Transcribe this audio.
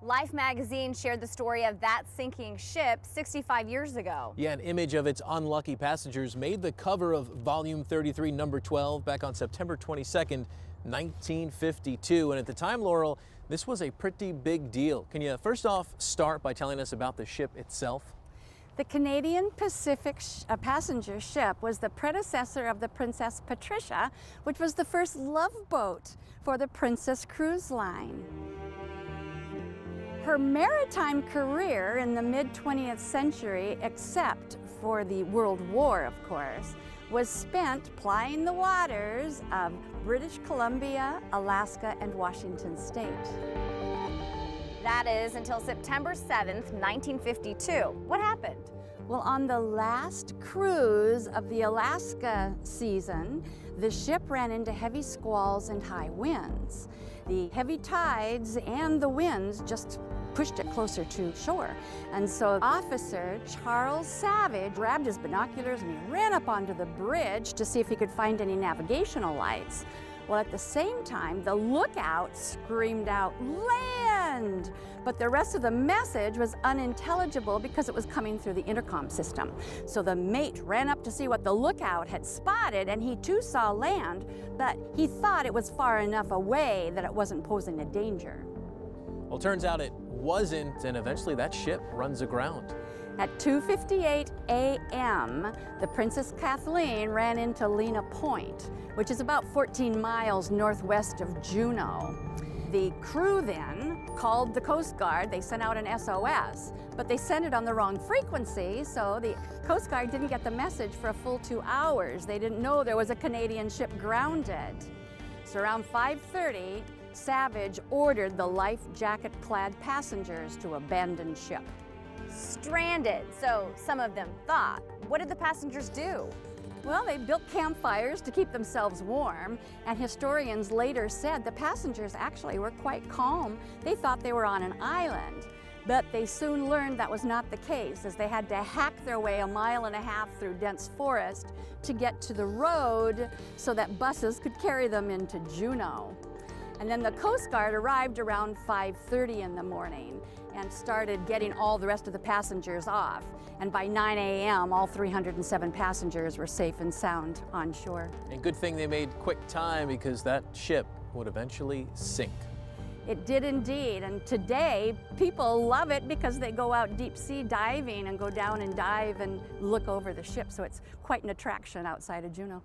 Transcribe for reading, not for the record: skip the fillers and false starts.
Life magazine shared the story of that sinking ship 65 years ago. Yeah, an image of its unlucky passengers made the cover of volume 33, number 12, back on September 22nd, 1952. And at the time, Laurel, this was a pretty big deal. Can you first off start by telling us about the ship itself? The Canadian Pacific passenger ship was the predecessor of the Princess Patricia, which was the first love boat for the Princess Cruise Line. Her maritime career in the mid-20th century, except for the World War, of course, was spent plying the waters of British Columbia, Alaska, and Washington State. That is until September 7th, 1952. What happened? Well, on the last cruise of the Alaska season, the ship ran into heavy squalls and high winds. The heavy tides and the winds just pushed it closer to shore. And so Officer Charles Savage grabbed his binoculars and he ran up onto the bridge to see if he could find any navigational lights. Well, at the same time, the lookout screamed out, "Land!" But the rest of the message was unintelligible because it was coming through the intercom system. So the mate ran up to see what the lookout had spotted, and he too saw land, but he thought it was far enough away that it wasn't posing a danger. Well, turns out it wasn't, and eventually that ship runs aground. At 2:58 a.m., the Princess Kathleen ran into Lena Point, which is about 14 miles northwest of Juneau. The crew then called the Coast Guard. They sent out an SOS, but they sent it on the wrong frequency, so the Coast Guard didn't get the message for a full 2 hours. They didn't know there was a Canadian ship grounded. So around 5:30, Savage ordered the life jacket-clad passengers to abandon ship. Stranded, so some of them thought. What did the passengers do? Well, they built campfires to keep themselves warm, and historians later said the passengers actually were quite calm. They thought they were on an island, but they soon learned that was not the case, as they had to hack their way 1.5 miles through dense forest to get to the road so that buses could carry them into Juneau. And then the Coast Guard arrived around 5:30 in the morning and started getting all the rest of the passengers off. And by 9 a.m., all 307 passengers were safe and sound on shore. And good thing they made quick time, because that ship would eventually sink. It did indeed, and today people love it because they go out deep sea diving and go down and dive and look over the ship, so it's quite an attraction outside of Juneau.